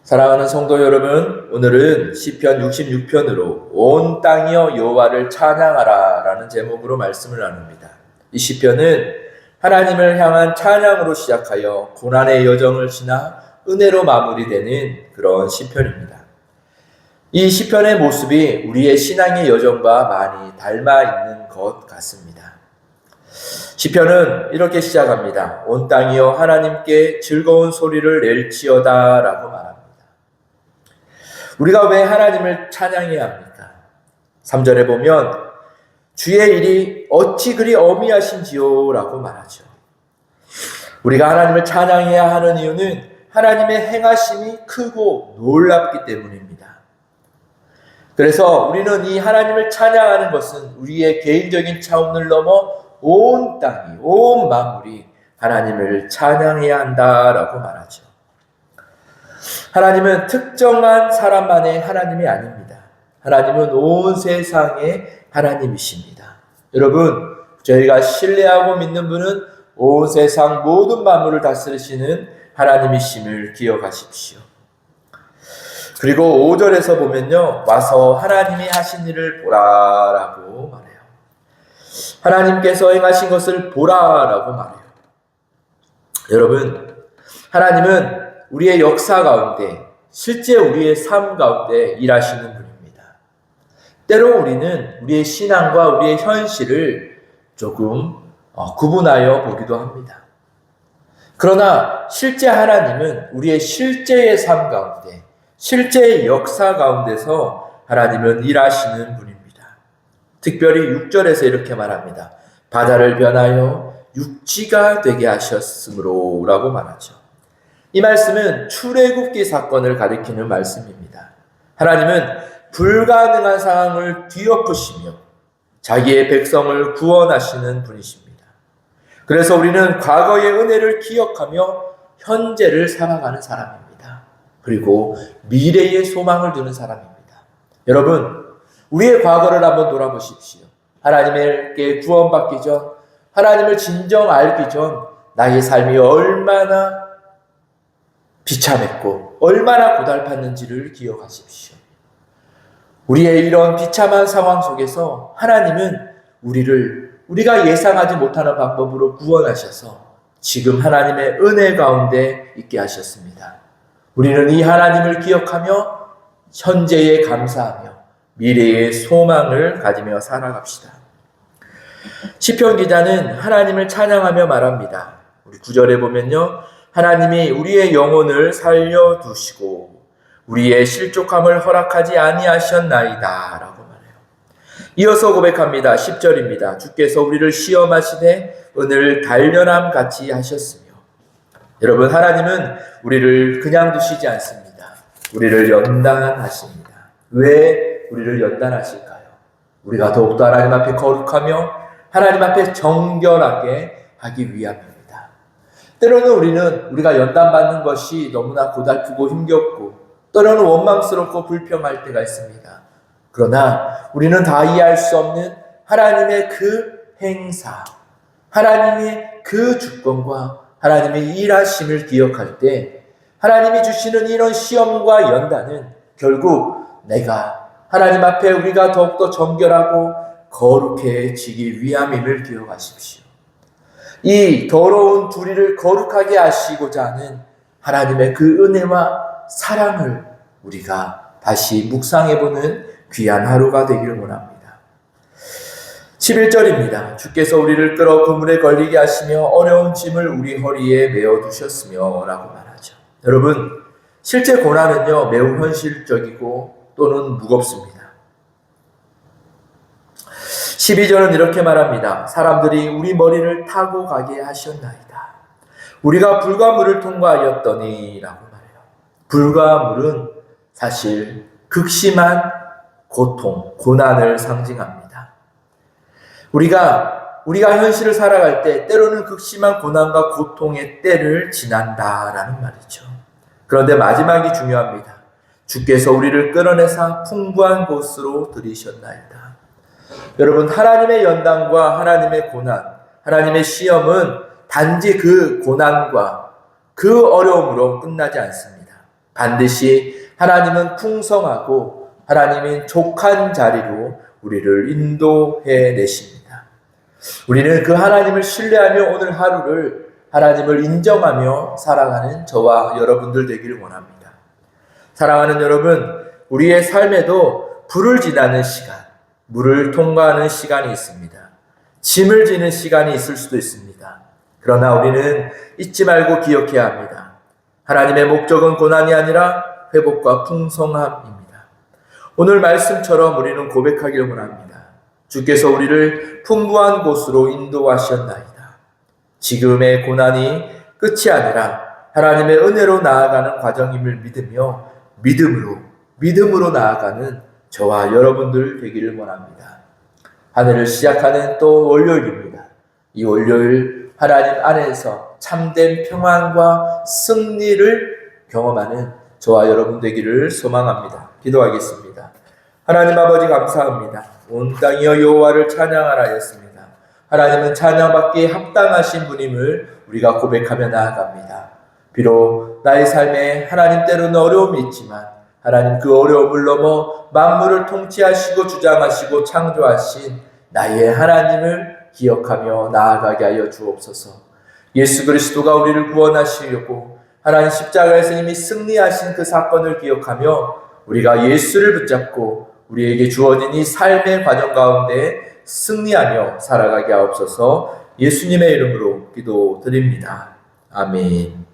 사랑하는 성도 여러분, 오늘은 시편 66편으로 온 땅이여 여호와를 찬양하라 라는 제목으로 말씀을 나눕니다. 이 시편은 하나님을 향한 찬양으로 시작하여 고난의 여정을 지나 은혜로 마무리되는 그런 시편입니다. 이 시편의 모습이 우리의 신앙의 여정과 많이 닮아 있는 것 같습니다. 시편은 이렇게 시작합니다. 온 땅이여 하나님께 즐거운 소리를 낼지어다 라고 말합니다. 우리가 왜 하나님을 찬양해야 합니까? 3절에 보면 주의 일이 어찌 그리 어미하신지요 라고 말하죠. 우리가 하나님을 찬양해야 하는 이유는 하나님의 행하심이 크고 놀랍기 때문입니다. 그래서 우리는 이 하나님을 찬양하는 것은 우리의 개인적인 차원을 넘어 온 땅이, 온 만물이 하나님을 찬양해야 한다라고 말하죠. 하나님은 특정한 사람만의 하나님이 아닙니다. 하나님은 온 세상의 하나님이십니다. 여러분, 저희가 신뢰하고 믿는 분은 온 세상 모든 만물을 다스리시는 하나님이심을 기억하십시오. 그리고 5절에서 보면요, 와서 하나님이 하신 일을 보라라고 말해요. 하나님께서 행하신 것을 보라라고 말해요. 여러분, 하나님은 우리의 역사 가운데, 실제 우리의 삶 가운데 일하시는 분입니다. 때로 우리는 우리의 신앙과 우리의 현실을 조금 구분하여 보기도 합니다. 그러나 실제 하나님은 우리의 실제의 삶 가운데, 실제의 역사 가운데서 하나님은 일하시는 분입니다. 특별히 6절에서 이렇게 말합니다. 바다를 변하여 육지가 되게 하셨으므로 라고 말하죠. 이 말씀은 출애굽기 사건을 가리키는 말씀입니다. 하나님은 불가능한 상황을 뒤엎으시며 자기의 백성을 구원하시는 분이십니다. 그래서 우리는 과거의 은혜를 기억하며 현재를 살아가는 사람입니다. 그리고 미래의 소망을 두는 사람입니다. 여러분, 우리의 과거를 한번 돌아보십시오. 하나님께 구원받기 전, 하나님을 진정 알기 전 나의 삶이 얼마나 비참했고 얼마나 고달팠는지를 기억하십시오. 우리의 이런 비참한 상황 속에서 하나님은 우리가 예상하지 못하는 방법으로 구원하셔서 지금 하나님의 은혜 가운데 있게 하셨습니다. 우리는 이 하나님을 기억하며 현재에 감사하며 미래의 소망을 가지며 살아갑시다. 시편 기자는 하나님을 찬양하며 말합니다. 우리 9절에 보면요, 하나님이 우리의 영혼을 살려두시고 우리의 실족함을 허락하지 아니하셨나이다 라고 말해요. 이어서 고백합니다. 10절입니다. 주께서 우리를 시험하시되 은을 단련함 같이 하셨으며. 여러분, 하나님은 우리를 그냥 두시지 않습니다. 우리를 연단하십니다. 왜 우리를 연단하실까요? 우리가 더욱더 하나님 앞에 거룩하며 하나님 앞에 정결하게 하기 위함입니다. 때로는 우리가 연단받는 것이 너무나 고달프고 힘겹고 때로는 원망스럽고 불평할 때가 있습니다. 그러나 우리는 다 이해할 수 없는 하나님의 그 행사, 하나님의 그 주권과 하나님의 일하심을 기억할 때 하나님이 주시는 이런 시험과 연단은 결국 내가 하나님 앞에 우리가 더욱더 정결하고 거룩해지기 위함임을 기억하십시오. 이 더러운 우리를 거룩하게 하시고자 하는 하나님의 그 은혜와 사랑을 우리가 다시 묵상해보는 귀한 하루가 되기를 원합니다. 11절입니다. 주께서 우리를 끌어 그물에 걸리게 하시며 어려운 짐을 우리 허리에 메어두셨으며 라고 말하죠. 여러분, 실제 고난은요, 매우 현실적이고 또는 무겁습니다. 12절은 이렇게 말합니다. 사람들이 우리 머리를 타고 가게 하셨나이다. 우리가 불가물을 통과하였더니 라고 말해요. 불가물은 사실 극심한 고통, 고난을 상징합니다. 우리가 현실을 살아갈 때 때로는 극심한 고난과 고통의 때를 지난다라는 말이죠. 그런데 마지막이 중요합니다. 주께서 우리를 끌어내사 풍부한 곳으로 들이셨나이다. 여러분, 하나님의 연단과 하나님의 고난, 하나님의 시험은 단지 그 고난과 그 어려움으로 끝나지 않습니다. 반드시 하나님은 풍성하고 하나님인 족한 자리로 우리를 인도해 내십니다. 우리는 그 하나님을 신뢰하며 오늘 하루를 하나님을 인정하며 살아가는 저와 여러분들 되기를 원합니다. 사랑하는 여러분, 우리의 삶에도 불을 지나는 시간, 물을 통과하는 시간이 있습니다. 짐을 지는 시간이 있을 수도 있습니다. 그러나 우리는 잊지 말고 기억해야 합니다. 하나님의 목적은 고난이 아니라 회복과 풍성함입니다. 오늘 말씀처럼 우리는 고백하기를 원합니다. 주께서 우리를 풍부한 곳으로 인도하셨나이다. 지금의 고난이 끝이 아니라 하나님의 은혜로 나아가는 과정임을 믿으며 믿음으로 나아가는 저와 여러분들 되기를 원합니다. 한 해를 시작하는 또 월요일입니다. 이 월요일 하나님 안에서 참된 평안과 승리를 경험하는 저와 여러분 되기를 소망합니다. 기도하겠습니다. 하나님 아버지 감사합니다. 온 땅이여 여호와를 찬양하라 하였습니다. 하나님은 찬양받기에 합당하신 분임을 우리가 고백하며 나아갑니다. 비록 나의 삶에 하나님 때로는 어려움이 있지만 하나님 그 어려움을 넘어 만물을 통치하시고 주장하시고 창조하신 나의 하나님을 기억하며 나아가게 하여 주옵소서. 예수 그리스도가 우리를 구원하시려고 하나님 십자가에서 이미 승리하신 그 사건을 기억하며 우리가 예수를 붙잡고 우리에게 주어진 이 삶의 과정 가운데 승리하며 살아가게 하옵소서. 예수님의 이름으로 기도드립니다. 아멘.